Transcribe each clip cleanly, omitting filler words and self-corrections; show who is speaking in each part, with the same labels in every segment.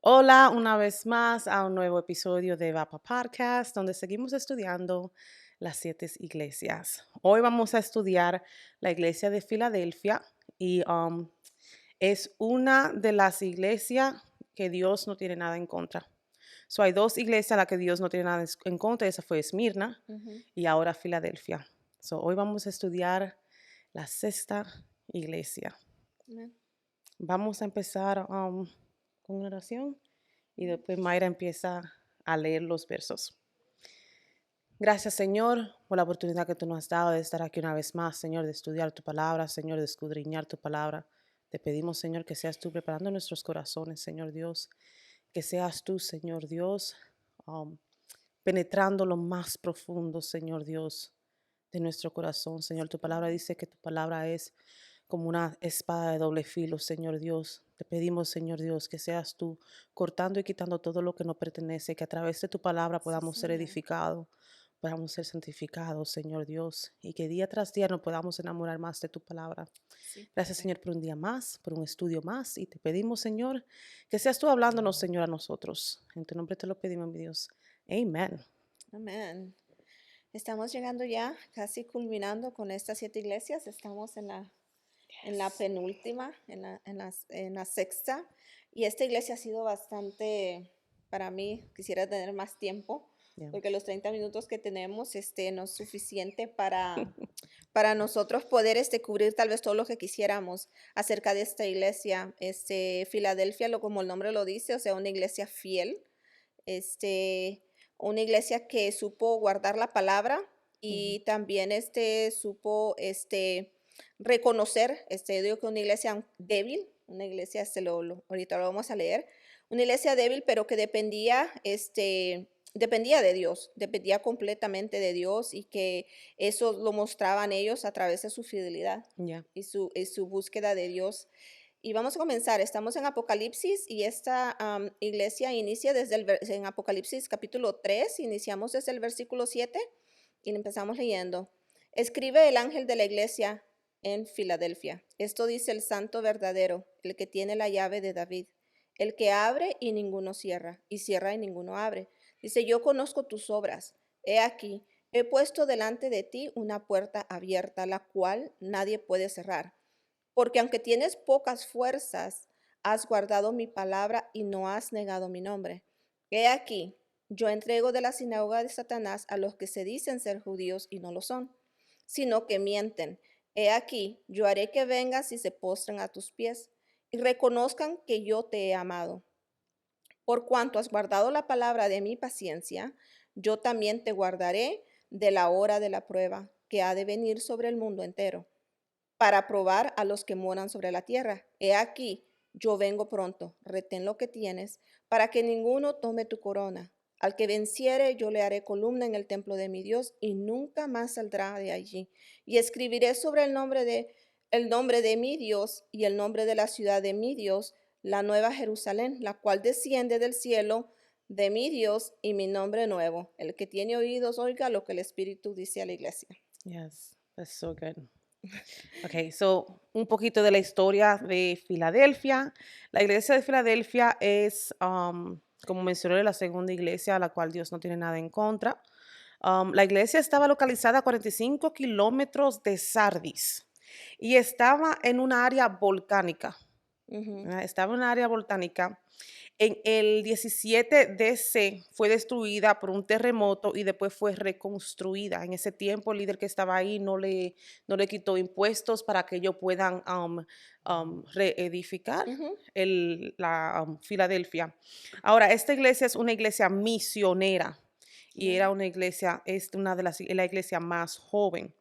Speaker 1: Hola, una vez más a un nuevo episodio de VAPA Podcast, donde seguimos estudiando las siete iglesias. Hoy vamos a estudiar la iglesia de Filadelfia y es una de las iglesias que Dios no tiene nada en contra. Hay dos iglesias a las que Dios no tiene nada en contra, esa fue Esmirna
Speaker 2: Ujú.
Speaker 1: y ahora Filadelfia. Hoy vamos a estudiar la sexta iglesia.
Speaker 2: Amén.
Speaker 1: Vamos a empezar con una oración y después Mayra empieza a leer los versos. Gracias, Señor, por la oportunidad que tú nos has dado de estar aquí una vez más, Señor, de estudiar tu palabra, Señor, de escudriñar tu palabra. Te pedimos, Señor, que seas tú preparando nuestros corazones, Señor Dios, que seas tú, Señor Dios, um, penetrando lo más profundo, Señor Dios, de nuestro corazón. Señor, tu palabra dice que tu palabra es como una espada de doble filo, Señor Dios. Te pedimos, Señor Dios, que seas tú cortando y quitando todo lo que nos pertenece, que a través de tu palabra
Speaker 2: Sí,
Speaker 1: podamos ser
Speaker 2: Señor.
Speaker 1: edificados, podamos ser santificados, Señor Dios, y que día tras día nos podamos enamorar más de tu palabra.
Speaker 2: Sí,
Speaker 1: Gracias,
Speaker 2: Padre.
Speaker 1: Señor, por un día más, por un estudio más, y te pedimos, Señor, que seas tú hablándonos, Señor, a nosotros. En tu nombre te lo pedimos, mi Dios. Amén.
Speaker 2: Amén. Estamos llegando ya, casi culminando con estas 7 iglesias. Estamos en la
Speaker 1: Yes.
Speaker 2: penúltima, en la sexta. Y esta iglesia ha sido bastante, para mí, quisiera tener más tiempo,
Speaker 1: Yeah.
Speaker 2: porque los 30 minutos que tenemos no es suficiente para nosotros poder cubrir tal vez todo lo que quisiéramos acerca de esta iglesia. Filadelfia, como el nombre lo dice, o sea, una iglesia fiel, este, una iglesia que supo guardar la palabra
Speaker 1: Ujú.
Speaker 2: y también supo reconocer, digo que una iglesia débil, una iglesia, ahorita lo vamos a leer, una iglesia débil, pero que dependía de Dios, dependía completamente de Dios, y que eso lo mostraban ellos a través de su fidelidad
Speaker 1: Yeah.
Speaker 2: y su búsqueda de Dios. Y vamos a comenzar. Estamos en Apocalipsis, y esta iglesia inicia en Apocalipsis capítulo 3. Iniciamos desde el versículo 7 y empezamos leyendo. Escribe el ángel de la iglesia en Filadelfia. Esto dice el santo verdadero, el que tiene la llave de David, el que abre y ninguno cierra, y cierra y ninguno abre. Dice, yo conozco tus obras. He aquí, he puesto delante de ti una puerta abierta, la cual nadie puede cerrar. Porque aunque tienes pocas fuerzas, has guardado mi palabra y no has negado mi nombre. He aquí, yo entrego de la sinagoga de Satanás a los que se dicen ser judíos y no lo son, sino que mienten. He aquí, yo haré que vengas y se postren a tus pies y reconozcan que yo te he amado. Por cuanto has guardado la palabra de mi paciencia, yo también te guardaré de la hora de la prueba que ha de venir sobre el mundo entero para probar a los que moran sobre la tierra. He aquí, yo vengo pronto, retén lo que tienes, para que ninguno tome tu corona. Al que venciere, yo le haré columna en el templo de mi Dios, y nunca más saldrá de allí. Y escribiré sobre el nombre de mi Dios y el nombre de la ciudad de mi Dios, la nueva Jerusalén, la cual desciende del cielo de mi Dios, y mi nombre nuevo. El que tiene oídos, oiga lo que el Espíritu dice a la iglesia.
Speaker 1: Yes, that's so good. Okay, un poquito de la historia de Filadelfia. La iglesia de Filadelfia es, como mencioné, la segunda iglesia a la cual Dios no tiene nada en contra. La iglesia estaba localizada a 45 kilómetros de Sardis y estaba en un área volcánica.
Speaker 2: Ujú.
Speaker 1: Estaba en un área volcánica. En el 17 DC fue destruida por un terremoto y después fue reconstruida. En ese tiempo el líder que estaba ahí no le quitó impuestos para que ellos puedan reedificar
Speaker 2: Ujú.
Speaker 1: la Filadelfia. Ahora, esta iglesia es una iglesia misionera y era
Speaker 2: Amén.
Speaker 1: una iglesia, es una de la iglesia más joven.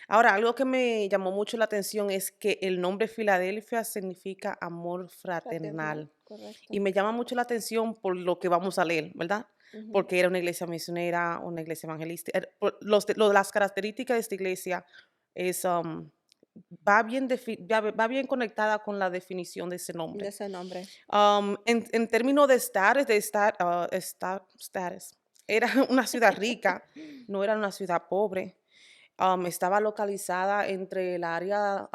Speaker 1: Ahora, algo que me llamó mucho la atención es que el nombre Filadelfia significa amor
Speaker 2: Fraternal,
Speaker 1: fraternal. Y
Speaker 2: correcto.
Speaker 1: me llama mucho la atención por lo que vamos a leer, ¿verdad?
Speaker 2: Ujú.
Speaker 1: Porque era una iglesia misionera, una iglesia evangelista. Las características de esta iglesia es, va bien conectada con la definición de ese
Speaker 2: De
Speaker 1: nombre.
Speaker 2: ese nombre.
Speaker 1: En términos de status, era una ciudad rica, no era una ciudad pobre. Estaba localizada entre el área,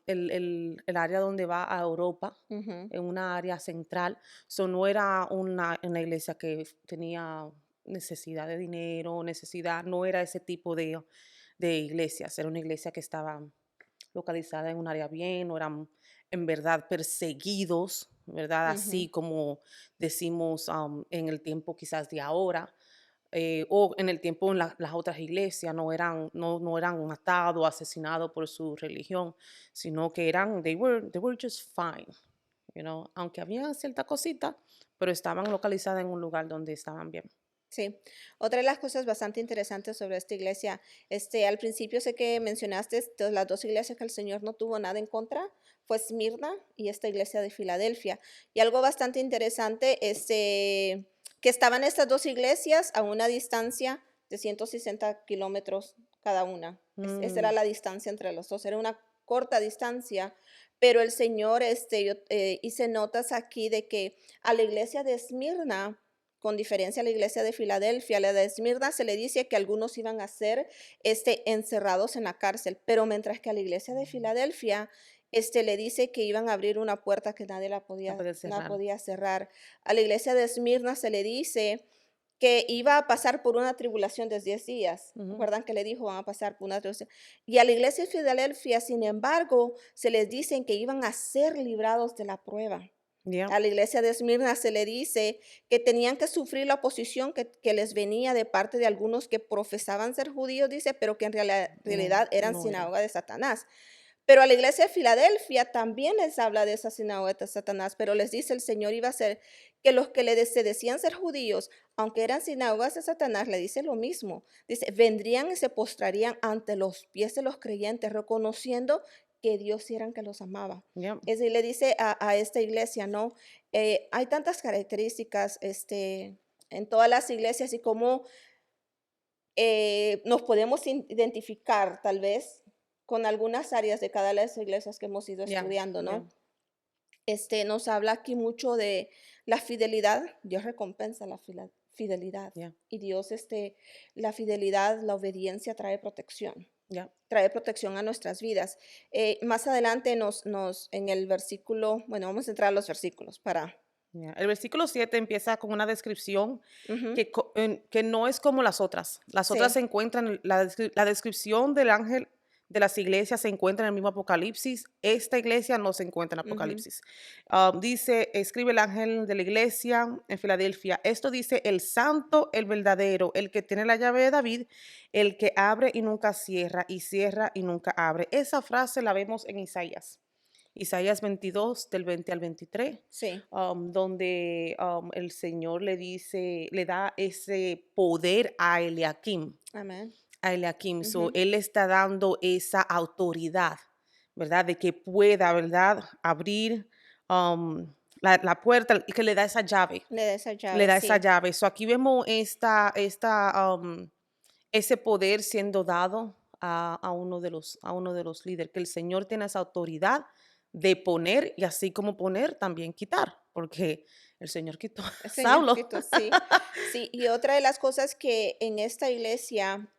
Speaker 1: el área donde va a Europa,
Speaker 2: Ujú,
Speaker 1: en una área central. So, no era una iglesia que tenía necesidad de dinero, necesidad, no era ese tipo de iglesias. Era una iglesia que estaba localizada en un área bien, no eran en verdad perseguidos, ¿verdad?
Speaker 2: ujú.
Speaker 1: Así como decimos en el tiempo quizás de ahora, o en el tiempo en las otras iglesias no eran matados, asesinados por su religión, sino que eran, they were just fine, you know, aunque había cierta cosita, pero estaban localizadas en un lugar donde estaban bien.
Speaker 2: Sí, otra de las cosas bastante interesantes sobre esta iglesia, al principio sé que mencionaste las dos iglesias que el Señor no tuvo nada en contra, fue Esmirna y esta iglesia de Filadelfia. Y algo bastante interesante, que estaban estas dos iglesias a una distancia de 160 kilómetros cada una. Esa era
Speaker 1: Mm,
Speaker 2: la distancia entre los dos, era una corta distancia, pero el Señor, yo hice notas aquí de que a la iglesia de Esmirna, con diferencia a la iglesia de Filadelfia, la de Esmirna se le dice que algunos iban a ser encerrados en la cárcel, pero mientras que a la iglesia de Filadelfia le dice que iban a abrir una puerta que
Speaker 1: la puedes
Speaker 2: nadie
Speaker 1: cerrar.
Speaker 2: podía cerrar. A la iglesia de Esmirna se le dice que iba a pasar por una tribulación de 10 días.
Speaker 1: Ujú,
Speaker 2: ¿Recuerdan que le dijo? Van a pasar por una tribulación. Y a la iglesia de Filadelfia, sin embargo, se les dicen que iban a ser librados de la prueba.
Speaker 1: yeah,
Speaker 2: A la iglesia de Esmirna se le dice que tenían que sufrir la oposición que les venía de parte de algunos que profesaban ser judíos, dice, pero que en
Speaker 1: no,
Speaker 2: realidad eran
Speaker 1: no era.
Speaker 2: sinagoga de Satanás. Pero a la iglesia de Filadelfia también les habla de esa sinagoga de Satanás, pero les dice el Señor iba a ser que los que se decían ser judíos, aunque eran sinagogas de Satanás, le dice lo mismo. Dice, vendrían y se postrarían ante los pies de los creyentes, reconociendo que Dios era el que los amaba.
Speaker 1: Yeah,
Speaker 2: Es decir, le dice a esta iglesia, ¿no? Hay tantas características en todas las iglesias y cómo nos podemos identificar tal vez con algunas áreas de cada de las iglesias que hemos ido
Speaker 1: yeah,
Speaker 2: estudiando,
Speaker 1: yeah,
Speaker 2: ¿no? Nos habla aquí mucho de la fidelidad. Dios recompensa la fidelidad.
Speaker 1: yeah,
Speaker 2: Y Dios, la fidelidad, la obediencia
Speaker 1: yeah,
Speaker 2: trae protección a nuestras vidas. Más adelante en el versículo, bueno, vamos a entrar a los versículos para...
Speaker 1: yeah. El versículo 7 empieza con una descripción
Speaker 2: Ujú,
Speaker 1: que no es como las otras. Las otras
Speaker 2: sí,
Speaker 1: se encuentran, la descripción del ángel de las iglesias se encuentra en el mismo Apocalipsis. Esta iglesia no se encuentra en
Speaker 2: ujú,
Speaker 1: Apocalipsis. Dice, escribe el ángel de la iglesia en Filadelfia. Esto dice el santo, el verdadero, el que tiene la llave de David, el que abre y nunca cierra, y cierra y nunca abre. Esa frase la vemos en Isaías. Isaías 22, del 20 al 23,
Speaker 2: sí,
Speaker 1: donde el Señor le dice, le da ese poder a Eliakim.
Speaker 2: amén.
Speaker 1: A Eliakim. So,
Speaker 2: Ujú,
Speaker 1: él le está dando esa autoridad, ¿verdad? De que pueda, ¿verdad? Abrir la puerta y que le da esa llave.
Speaker 2: le da esa
Speaker 1: Le
Speaker 2: llave,
Speaker 1: da esa
Speaker 2: sí.
Speaker 1: llave. So, aquí vemos ese poder siendo dado a uno de los líderes, que el Señor tiene esa autoridad de poner y así como poner, también quitar, porque el Señor quitó a
Speaker 2: El Señor
Speaker 1: Saulo.
Speaker 2: Cristo, sí. Sí, y otra de las cosas que en esta iglesia,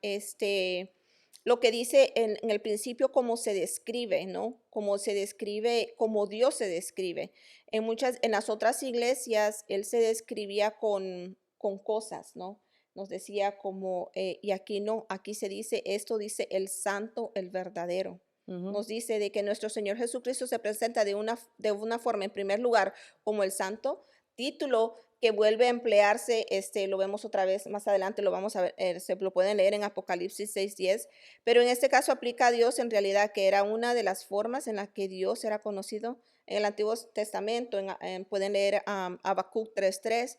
Speaker 2: lo que dice en el principio, cómo se describe, ¿no? Cómo se describe, cómo Dios se describe. En las otras iglesias, Él se describía con cosas, ¿no? Nos decía como, y aquí no, aquí se dice, esto dice el santo, el verdadero.
Speaker 1: Ujú,
Speaker 2: Nos dice de que nuestro Señor Jesucristo se presenta de una forma, en primer lugar, como el santo, título que vuelve a emplearse, lo vemos otra vez más adelante, lo vamos a ver, se lo pueden leer en Apocalipsis 6:10, pero en este caso aplica a Dios en realidad, que era una de las formas en la que Dios era conocido en el Antiguo Testamento, pueden leer Habacuc 3:3,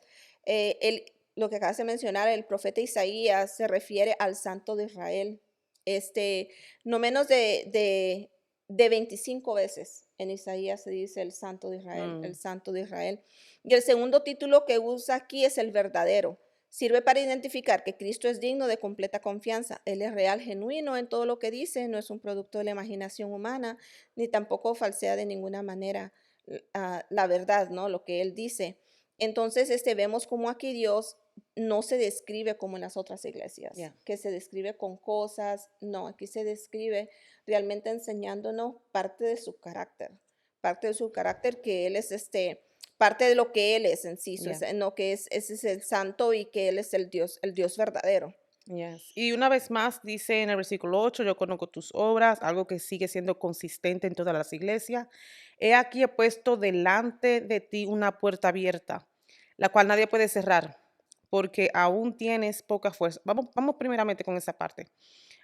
Speaker 2: lo que acabas de mencionar, el profeta Isaías se refiere al Santo de Israel, este, no menos de 25 veces en Isaías se dice el Santo de Israel, el
Speaker 1: mm,
Speaker 2: Santo de Israel. Y el segundo título que usa aquí es el verdadero. Sirve para identificar que Cristo es digno de completa confianza. Él es real, genuino en todo lo que dice, no es un producto de la imaginación humana, ni tampoco falsea de ninguna manera la verdad, ¿no? Lo que él dice. Entonces, vemos como aquí Dios no se describe como en las otras iglesias,
Speaker 1: Yeah.
Speaker 2: que se describe con cosas. No, aquí se describe realmente enseñándonos parte de su carácter que él es parte de lo que él es en sí,
Speaker 1: Yeah.
Speaker 2: no que ese es el santo y que él es el Dios verdadero.
Speaker 1: Yes. Y una vez más dice en el versículo 8, yo conozco tus obras, algo que sigue siendo consistente en todas las iglesias. He aquí he puesto delante de ti una puerta abierta, la cual nadie puede cerrar, porque aún tienes poca fuerza. Vamos primeramente con esa parte.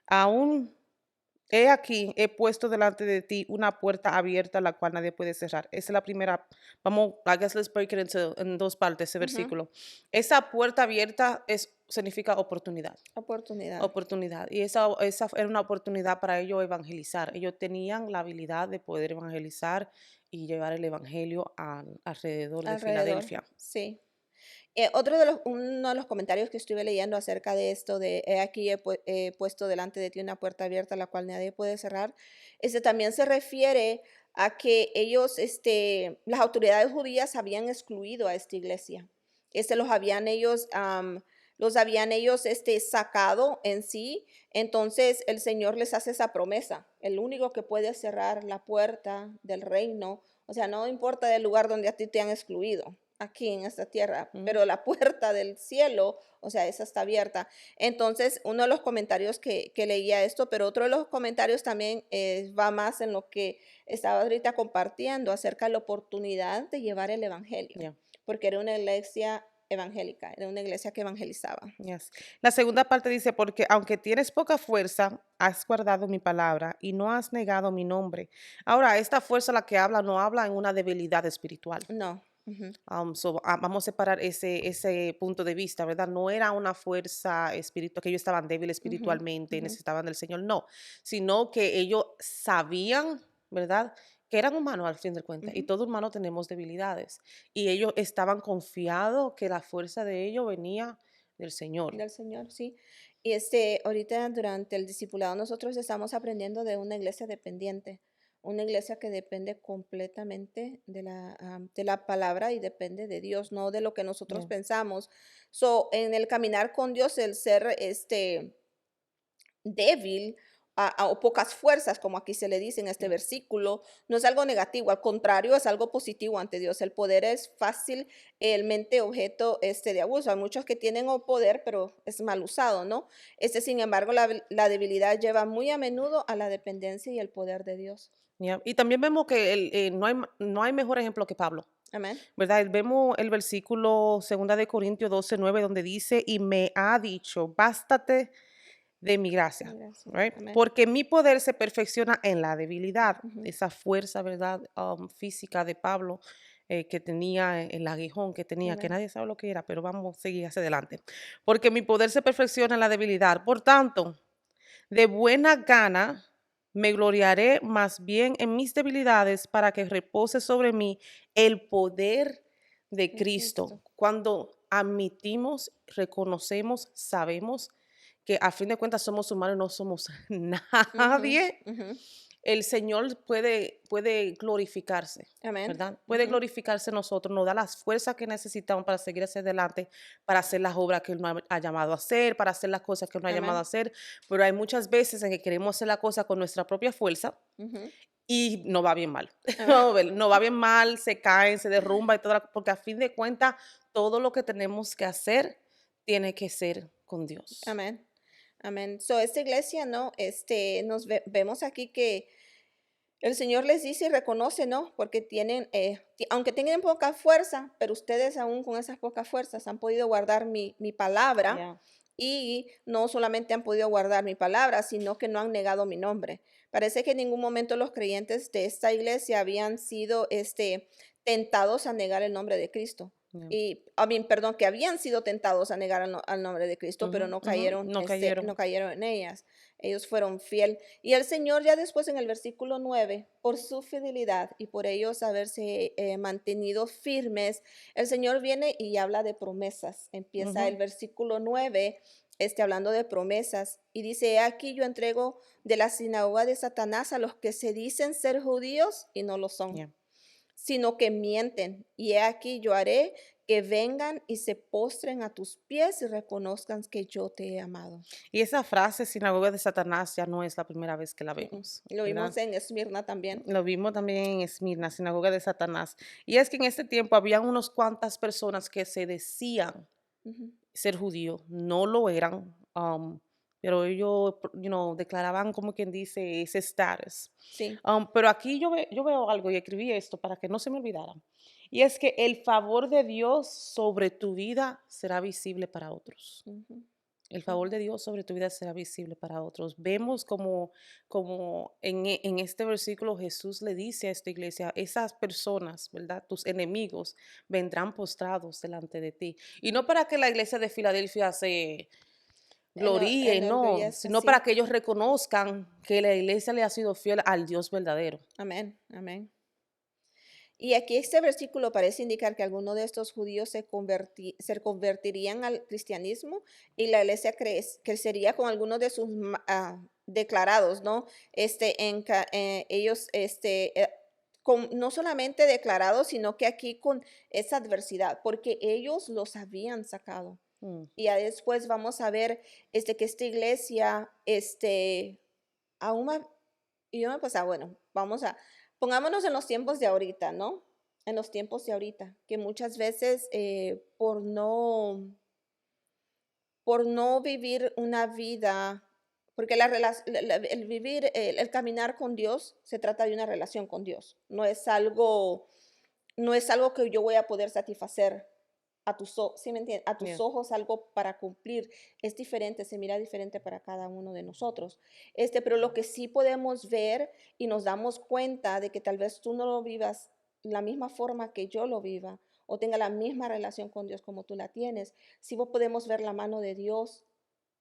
Speaker 1: Aún he aquí, he puesto delante de ti una puerta abierta, la cual nadie puede cerrar. Esa es la primera. Vamos, I guess let's break it en dos partes, ese
Speaker 2: Ujú.
Speaker 1: versículo. Esa puerta abierta significa oportunidad.
Speaker 2: Oportunidad.
Speaker 1: Oportunidad. Y esa era una oportunidad para ellos evangelizar. Ellos tenían la habilidad de poder evangelizar y llevar el evangelio alrededor de
Speaker 2: Alrededor,
Speaker 1: Filadelfia.
Speaker 2: sí. Uno de los comentarios que estuve leyendo acerca de esto de he aquí he puesto delante de ti una puerta abierta la cual nadie puede cerrar, también se refiere a que ellos, las autoridades judías habían excluido a esta iglesia. Los habían ellos, sacado en sí. Entonces el Señor les hace esa promesa. El único que puede cerrar la puerta del reino, o sea, no importa del lugar donde a ti te han excluido aquí en esta tierra,
Speaker 1: Ujú.
Speaker 2: pero la puerta del cielo, o sea, esa está abierta. Entonces, uno de los comentarios que leía esto, pero otro de los comentarios también va más en lo que estaba ahorita compartiendo acerca de la oportunidad de llevar el evangelio,
Speaker 1: Yeah.
Speaker 2: porque era una iglesia evangélica, era una iglesia que evangelizaba.
Speaker 1: Yes. La segunda parte dice, porque aunque tienes poca fuerza, has guardado mi palabra y no has negado mi nombre. Ahora, esta fuerza la que habla no habla en una debilidad espiritual.
Speaker 2: No. Ujú,
Speaker 1: Vamos a separar ese punto de vista, ¿verdad? No era una fuerza espiritual, que ellos estaban débiles
Speaker 2: ujú,
Speaker 1: espiritualmente y
Speaker 2: ujú,
Speaker 1: necesitaban del Señor, no, sino que ellos sabían, ¿verdad? Que eran humanos al fin de cuentas y
Speaker 2: ujú.
Speaker 1: todo humano tenemos debilidades y ellos estaban confiados que la fuerza de ellos venía del Señor.
Speaker 2: Del Señor, sí. Y ahorita durante el discipulado nosotros estamos aprendiendo de una iglesia dependiente, una iglesia que depende completamente de la palabra y depende de Dios, no de lo que nosotros
Speaker 1: Yeah.
Speaker 2: pensamos. So, en el caminar con Dios, el ser débil o pocas fuerzas, como aquí se le dice en este
Speaker 1: Yeah.
Speaker 2: versículo, no es algo negativo, al contrario, es algo positivo ante Dios. El poder es fácilmente objeto de abuso. Hay muchos que tienen poder, pero es mal usado, ¿no? Sin embargo, la debilidad lleva muy a menudo a la dependencia y el poder de Dios.
Speaker 1: Yeah. Y también vemos que no hay mejor ejemplo que Pablo.
Speaker 2: Amén.
Speaker 1: ¿Verdad? Vemos el versículo 2 de Corintios 12:9 donde dice, y me ha dicho, bástate de mi gracia,
Speaker 2: Gracias.
Speaker 1: right?
Speaker 2: Amén.
Speaker 1: Porque mi poder se perfecciona en la debilidad,
Speaker 2: Ujú.
Speaker 1: esa fuerza, ¿verdad? Física de Pablo que tenía, el aguijón que tenía, que
Speaker 2: Amén.
Speaker 1: nadie sabe lo que era, pero vamos a seguir hacia adelante. Porque mi poder se perfecciona en la debilidad. Por tanto, de buena gana me gloriaré más bien en mis debilidades para que repose sobre mí el poder de
Speaker 2: De
Speaker 1: Cristo.
Speaker 2: Cristo.
Speaker 1: Cuando admitimos, reconocemos, sabemos que a fin de cuentas somos humanos, no somos
Speaker 2: Ujú,
Speaker 1: nadie,
Speaker 2: ujú.
Speaker 1: el Señor puede glorificarse,
Speaker 2: Amén.
Speaker 1: ¿verdad? Puede
Speaker 2: Ujú.
Speaker 1: glorificarse en nosotros, nos da las fuerzas que necesitamos para seguir hacia adelante, para hacer las obras que Él nos ha llamado a hacer, para hacer las cosas que Él nos ha llamado a
Speaker 2: Amén.
Speaker 1: hacer, pero hay muchas veces en que queremos hacer la cosa con nuestra propia fuerza
Speaker 2: Ujú.
Speaker 1: y nos va bien mal.
Speaker 2: Amén.
Speaker 1: Vamos a ver, nos va bien mal, se caen, se derrumba y todo, porque a fin de cuentas todo lo que tenemos que hacer tiene que ser con Dios.
Speaker 2: Amén. Amén. So, esta iglesia, ¿no? Vemos aquí que el Señor les dice y reconoce, ¿no? Porque aunque tienen poca fuerza, pero ustedes aún con esas pocas fuerzas han podido guardar mi palabra
Speaker 1: Yeah.
Speaker 2: y no solamente han podido guardar mi palabra, sino que no han negado mi nombre. Parece que en ningún momento los creyentes de esta iglesia habían sido, tentados a negar el nombre de Cristo.
Speaker 1: Yeah.
Speaker 2: Y, perdón, que habían sido tentados a negar al nombre de Cristo, pero
Speaker 1: Ujú, ujú, no
Speaker 2: no
Speaker 1: cayeron.
Speaker 2: cayeron en ellas. Ellos fueron fieles. Y el Señor ya después en el versículo 9 por su fidelidad y por ellos haberse mantenido firmes, el Señor viene y habla de promesas. Empieza
Speaker 1: Ujú,
Speaker 2: el versículo 9 hablando de promesas y dice, "He aquí yo entrego de la sinagoga de Satanás a los que se dicen ser judíos y no lo son,
Speaker 1: yeah.
Speaker 2: sino que mienten. Y he aquí yo haré que vengan y se postren a tus pies y reconozcan que yo te he amado.
Speaker 1: Y esa frase, sinagoga de Satanás, ya no es la primera vez que la
Speaker 2: Mm.
Speaker 1: vemos,
Speaker 2: Lo
Speaker 1: ¿verdad?
Speaker 2: vimos en Esmirna también.
Speaker 1: Lo vimos también en Esmirna, sinagoga de Satanás. Y es que en este tiempo había unos cuantas personas que se decían
Speaker 2: Ujú.
Speaker 1: ser judíos, no lo eran, pero ellos, declaraban como quien dice ese status.
Speaker 2: Sí.
Speaker 1: Pero aquí yo veo algo y escribí esto para que no se me olvidara. Y es que el favor de Dios sobre tu vida será visible para otros.
Speaker 2: Ujú,
Speaker 1: El
Speaker 2: ujú.
Speaker 1: favor de Dios sobre tu vida será visible para otros. Vemos como en este versículo Jesús le dice a esta iglesia, esas personas, ¿verdad? Tus enemigos vendrán postrados delante de ti. Y no para que la iglesia de Filadelfia se gloríe, no,
Speaker 2: Enorgullezca,
Speaker 1: sino para
Speaker 2: sí.
Speaker 1: que ellos reconozcan que la iglesia le ha sido fiel al Dios verdadero.
Speaker 2: Amén, amén. Y aquí este versículo parece indicar que algunos de estos judíos se convertirían al cristianismo y la iglesia crecería con algunos de sus declarados, ¿no? Ellos, no solamente declarados, sino que aquí con esa adversidad, porque ellos los habían sacado.
Speaker 1: Mm,
Speaker 2: Y ya después vamos a ver que esta iglesia, aún más, y yo me pensaba, bueno, pongámonos en los tiempos de ahorita, ¿no? En los tiempos de ahorita, que muchas veces por no vivir una vida, porque el vivir, el caminar con Dios se trata de una relación con Dios, no es algo que yo voy a poder satisfacer ¿sí me entiendes? A tus
Speaker 1: yeah,
Speaker 2: ojos algo para cumplir. Es diferente, se mira diferente para cada uno de nosotros. Pero lo que sí podemos ver y nos damos cuenta de que tal vez tú no lo vivas la misma forma que yo lo viva o tenga la misma relación con Dios como tú la tienes, sí podemos ver la mano de Dios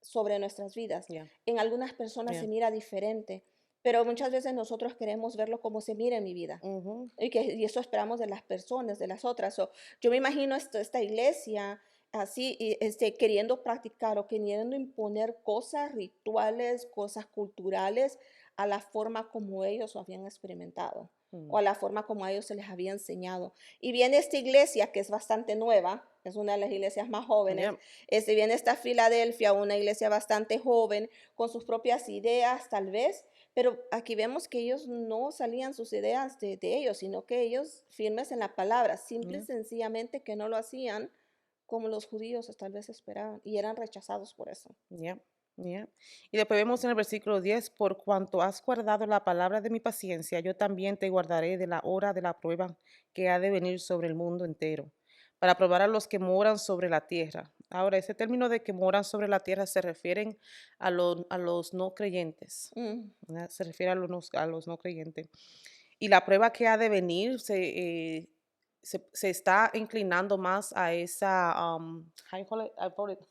Speaker 2: sobre nuestras vidas.
Speaker 1: yeah,
Speaker 2: En algunas personas
Speaker 1: yeah.
Speaker 2: se mira diferente, pero muchas veces nosotros queremos verlo como se mira en mi vida.
Speaker 1: Ujú,
Speaker 2: Y eso esperamos de las personas, de las otras. Yo me imagino esta iglesia así, y, queriendo practicar o queriendo imponer cosas rituales, cosas culturales a la forma como ellos lo habían experimentado o
Speaker 1: mm,
Speaker 2: a la forma como a ellos se les había enseñado. Y viene esta iglesia que es bastante nueva, es una de las iglesias más jóvenes.
Speaker 1: yeah.
Speaker 2: Viene esta Filadelfia, una iglesia bastante joven, con sus propias ideas tal vez, pero aquí vemos que ellos no salían sus ideas de ellos, sino que ellos firmes en la palabra, simple y
Speaker 1: Yeah.
Speaker 2: sencillamente que no lo hacían como los judíos tal vez esperaban y eran rechazados por eso.
Speaker 1: Yeah, yeah. Y después vemos en el versículo 10, por cuanto has guardado la palabra de mi paciencia, yo también te guardaré de la hora de la prueba que ha de venir sobre el mundo entero, para probar a los que moran sobre la tierra. Ahora, ese término de que moran sobre la tierra se refieren a los no creyentes,
Speaker 2: Mm,
Speaker 1: ¿verdad? Se refiere a los no creyentes. Y la prueba que ha de venir se está inclinando más a esa, how you call it? I forgot it.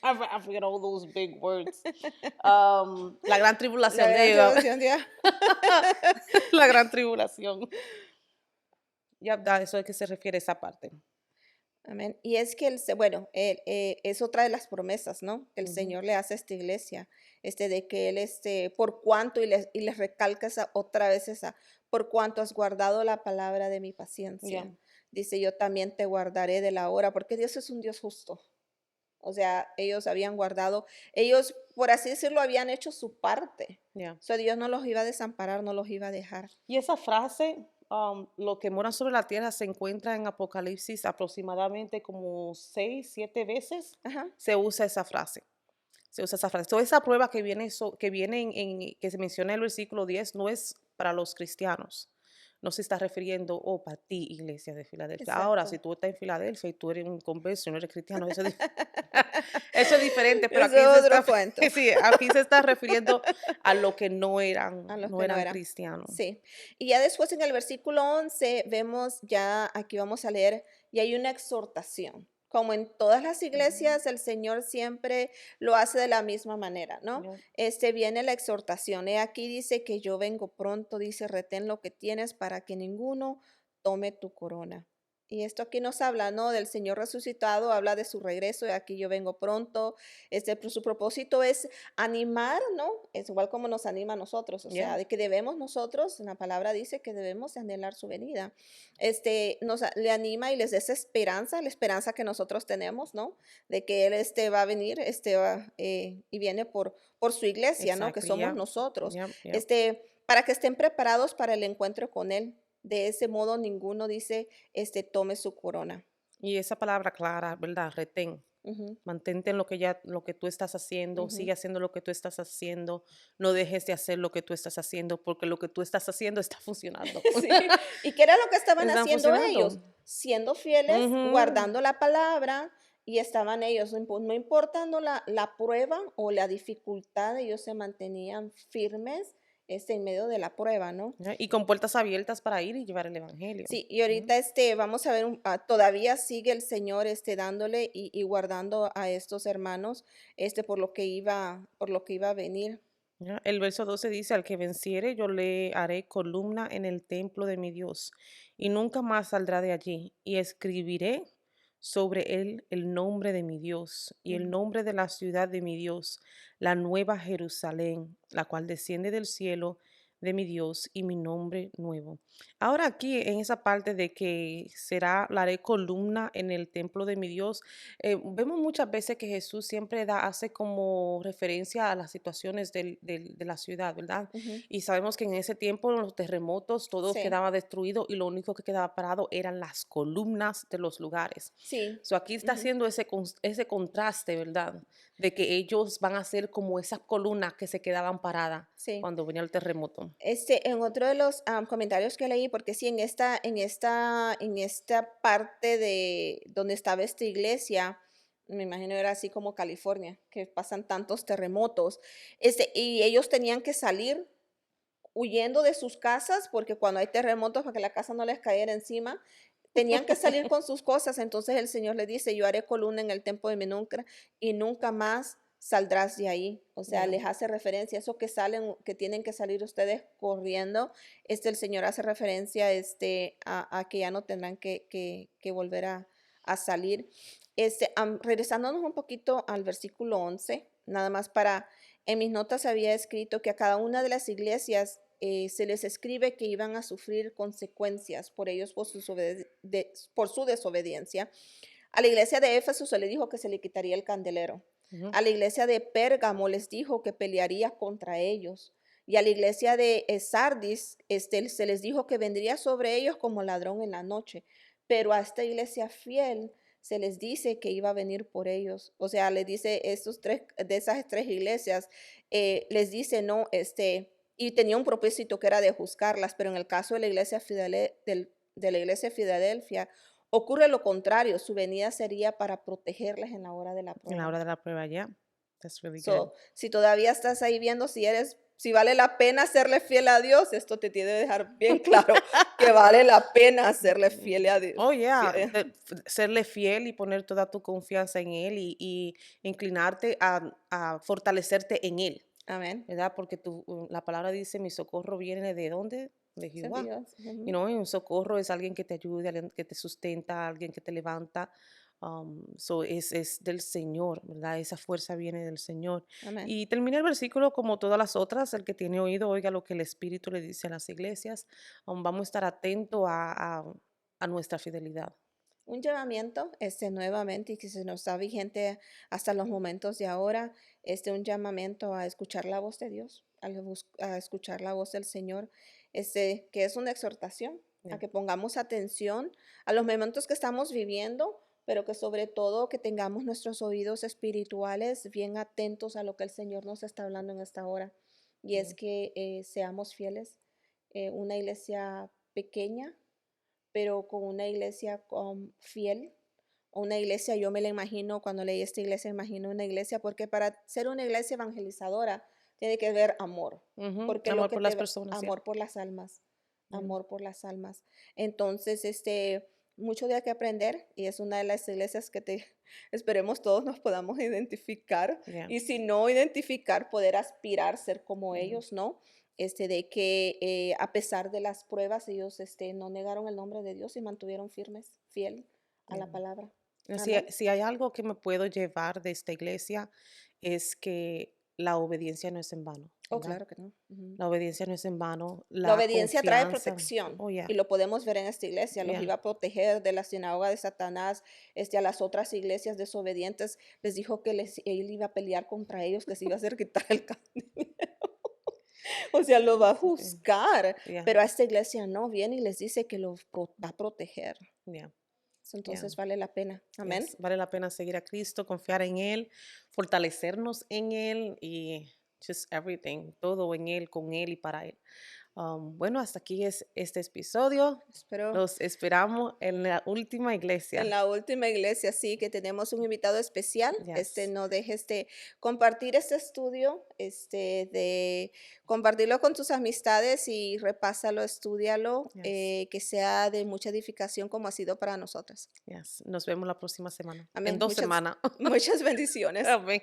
Speaker 1: I forget all those big words. La gran
Speaker 2: la
Speaker 1: tribulación,
Speaker 2: gran
Speaker 1: there you go.
Speaker 2: tribulación ya.
Speaker 1: La gran tribulación. Ya, a eso es que se refiere esa parte.
Speaker 2: Amén. Y es que, bueno, es otra de las promesas, ¿no? Que el
Speaker 1: Ujú,
Speaker 2: Señor le hace a esta iglesia, de que Él, por cuanto, y les recalca otra vez por cuanto has guardado la palabra de mi
Speaker 1: ya,
Speaker 2: paciencia. Dice, yo también te guardaré de la hora, porque Dios es un Dios justo. O sea, ellos, por así decirlo, habían hecho su parte.
Speaker 1: ya.
Speaker 2: O sea, Dios no los iba a desamparar, no los iba a dejar.
Speaker 1: Y esa frase, lo que moran sobre la tierra, se encuentra en Apocalipsis aproximadamente como 6, 7 veces.
Speaker 2: Ajá.
Speaker 1: Se usa esa frase. Se usa esa frase. Toda esa prueba que viene que se menciona en el versículo 10 no es para los cristianos. No se está refiriendo, para ti, iglesia de Filadelfia. Ahora, si
Speaker 2: Exacto.
Speaker 1: tú estás en Filadelfia y tú eres un converso y no eres cristiano, eso es diferente, pero
Speaker 2: Ese
Speaker 1: aquí
Speaker 2: es otro cuento.
Speaker 1: sí, aquí se está refiriendo a lo que
Speaker 2: A los
Speaker 1: no
Speaker 2: que no
Speaker 1: eran
Speaker 2: eran.
Speaker 1: cristianos.
Speaker 2: Sí. Y ya después en el versículo 11 vemos ya, aquí vamos a leer, y hay una exhortación. Como en todas las
Speaker 1: Ujú,
Speaker 2: iglesias, el Señor siempre lo hace de la misma manera, ¿no?
Speaker 1: ya,
Speaker 2: Viene la exhortación. He aquí dice que yo vengo pronto, dice, retén lo que tienes para que ninguno tome tu corona. Y esto aquí nos habla, ¿no? Del Señor resucitado, habla de su regreso, y aquí yo vengo pronto. Su propósito es animar, ¿no? Es igual como nos anima a nosotros, o sea,
Speaker 1: Yeah,
Speaker 2: de que debemos nosotros, la palabra dice que debemos anhelar su venida. Le anima y les da esa esperanza, la esperanza que nosotros tenemos, ¿no? De que Él va a venir, y viene por su iglesia, ¿no? Que
Speaker 1: exactly.
Speaker 2: somos
Speaker 1: Yeah,
Speaker 2: nosotros,
Speaker 1: yep, yep.
Speaker 2: para que estén preparados para el encuentro con Él. De ese modo, ninguno dice tome su corona.
Speaker 1: Y esa palabra clara, ¿verdad? Retén.
Speaker 2: Ujú,
Speaker 1: Mantente en lo que tú estás haciendo,
Speaker 2: ujú.
Speaker 1: sigue haciendo lo que tú estás haciendo, no dejes de hacer lo que tú estás haciendo, porque lo que tú estás haciendo está funcionando.
Speaker 2: Sí, ¿y qué era lo que estaban
Speaker 1: Están
Speaker 2: haciendo
Speaker 1: funcionando.
Speaker 2: ellos? Siendo fieles,
Speaker 1: Ujú.
Speaker 2: guardando la palabra, y estaban ellos, no importando la prueba o la dificultad, ellos se mantenían firmes, en medio de la prueba, ¿no?
Speaker 1: Ya, y con puertas abiertas para ir y llevar el evangelio.
Speaker 2: Sí, y
Speaker 1: Ujú.
Speaker 2: ahorita, vamos a ver, todavía sigue el Señor, dándole y guardando a estos hermanos, por lo que iba a venir.
Speaker 1: Ya, el verso 12 dice, al que venciere, yo le haré columna en el templo de mi Dios, y nunca más saldrá de allí, y escribiré sobre él el nombre de mi Dios y el
Speaker 2: Ujú.
Speaker 1: nombre de la ciudad de mi Dios, la nueva Jerusalén, la cual desciende del cielo de mi Dios y mi nombre nuevo. Ahora aquí en esa parte de que será, la haré columna en el templo de mi Dios, vemos muchas veces que Jesús siempre hace como referencia a las situaciones de la ciudad, ¿verdad?
Speaker 2: Ujú.
Speaker 1: Y sabemos que en ese tiempo los terremotos, todo
Speaker 2: Sí,
Speaker 1: quedaba destruido y lo único que quedaba parado eran las columnas de los lugares.
Speaker 2: sí.
Speaker 1: So, aquí está
Speaker 2: Ujú.
Speaker 1: haciendo ese contraste, ¿verdad? De que ellos van a ser como esas columnas que se quedaban paradas
Speaker 2: Sí.
Speaker 1: cuando venía el terremoto.
Speaker 2: En otro de los comentarios que leí, porque sí, en esta parte de donde estaba esta iglesia, me imagino era así como California, que pasan tantos terremotos, y ellos tenían que salir huyendo de sus casas, porque cuando hay terremotos, para que la casa no les cayera encima, tenían que salir con sus cosas. Entonces el Señor le dice: yo haré columna en el templo de mi nunca, y nunca más saldrás de ahí. O sea,
Speaker 1: Yeah.
Speaker 2: les hace referencia, eso que salen, que tienen que salir ustedes corriendo, el Señor hace referencia, a que ya no tendrán que volver a salir. Regresándonos un poquito al versículo 11, nada más en mis notas había escrito que a cada una de las iglesias se les escribe que iban a sufrir consecuencias por ellos por su desobediencia. A la iglesia de Éfeso se le dijo que se le quitaría el candelero.
Speaker 1: Ujú.
Speaker 2: A la iglesia de Pérgamo les dijo que pelearía contra ellos. Y a la iglesia de Sardis se les dijo que vendría sobre ellos como ladrón en la noche. Pero a esta iglesia fiel se les dice que iba a venir por ellos. O sea, le dice de esas tres iglesias, les dice, no, y tenía un propósito que era de juzgarlas, pero en el caso de la iglesia de la iglesia de Filadelfia, ocurre lo contrario, su venida sería para protegerles en la hora de la
Speaker 1: En la
Speaker 2: prueba.
Speaker 1: hora de la prueba, ya. That's really good.
Speaker 2: So, si todavía estás ahí viendo si vale la pena serle fiel a Dios, esto te tiene que dejar bien claro que vale la pena serle fiel a Dios.
Speaker 1: Oh, yeah, serle fiel y poner toda tu confianza en Él y inclinarte a fortalecerte en Él,
Speaker 2: Amén.
Speaker 1: ¿verdad? Porque la palabra dice, mi socorro viene ¿de dónde? De
Speaker 2: Sí,
Speaker 1: Jehová.
Speaker 2: Dios.
Speaker 1: Y
Speaker 2: Ujú.
Speaker 1: no, y un socorro es alguien que te ayude, alguien que te sustenta, alguien que te levanta. Es del Señor, ¿verdad? Esa fuerza viene del Señor.
Speaker 2: Amén.
Speaker 1: Y termina el versículo como todas las otras, el que tiene oído, oiga lo que el Espíritu le dice a las iglesias. Vamos a estar atentos a nuestra fidelidad.
Speaker 2: Un llamamiento, nuevamente, y que se nos está vigente hasta los momentos de ahora, un llamamiento a escuchar la voz de Dios, a escuchar la voz del Señor, que es una exhortación a
Speaker 1: Yeah.
Speaker 2: que pongamos atención a los momentos que estamos viviendo, pero que sobre todo que tengamos nuestros oídos espirituales bien atentos a lo que el Señor nos está hablando en esta hora. Y es
Speaker 1: Yeah.
Speaker 2: que seamos fieles, una iglesia pequeña, pero con una iglesia fiel, o una iglesia, yo me la imagino, cuando leí esta iglesia, imagino una iglesia, porque para ser una iglesia evangelizadora tiene que haber amor,
Speaker 1: Ujú.
Speaker 2: porque
Speaker 1: Amor por las personas, ya.
Speaker 2: amor por las almas,
Speaker 1: Yeah.
Speaker 2: amor por las almas. Entonces, mucho de que aprender, y es una de las iglesias que esperemos todos nos podamos identificar,
Speaker 1: Yeah.
Speaker 2: y si no identificar, poder aspirar ser como
Speaker 1: Yeah.
Speaker 2: ellos, ¿no? de que a pesar de las pruebas, ellos no negaron el nombre de Dios y mantuvieron firmes, fiel a la
Speaker 1: Yeah.
Speaker 2: palabra.
Speaker 1: Si,
Speaker 2: Amén.
Speaker 1: si hay algo que me puedo llevar de esta iglesia es que la obediencia no es en vano,
Speaker 2: Oh,
Speaker 1: ¿verdad?
Speaker 2: claro que no. Ujú.
Speaker 1: La obediencia no es en vano,
Speaker 2: La
Speaker 1: la
Speaker 2: obediencia trae
Speaker 1: confianza.
Speaker 2: protección
Speaker 1: Oh, yeah,
Speaker 2: y lo podemos ver en esta iglesia. Los
Speaker 1: yeah.
Speaker 2: iba a proteger de la sinagoga de Satanás. A las otras iglesias desobedientes les dijo que él iba a pelear contra ellos, que se iba a hacer quitar el camino. O sea, lo va a
Speaker 1: Sí,
Speaker 2: juzgar,
Speaker 1: yeah,
Speaker 2: pero a esta iglesia no viene y les dice que va a proteger.
Speaker 1: yeah, yeah.
Speaker 2: Entonces vale la pena. Amén.
Speaker 1: Yes. Vale la pena seguir a Cristo, confiar en Él, fortalecernos en Él y just everything, todo en Él, con Él y para Él. Bueno, hasta aquí es este episodio.
Speaker 2: Espero
Speaker 1: Los esperamos en la última
Speaker 2: en
Speaker 1: iglesia.
Speaker 2: la última iglesia, sí, que tenemos un invitado especial.
Speaker 1: Yes,
Speaker 2: No dejes de compartir este estudio, de compartirlo con tus amistades y repásalo, estúdialo,
Speaker 1: yes,
Speaker 2: que sea de mucha edificación como ha sido para nosotras.
Speaker 1: yes. Nos vemos la próxima semana. En
Speaker 2: Amén.
Speaker 1: 2 semanas.
Speaker 2: Muchas bendiciones.
Speaker 1: Amén.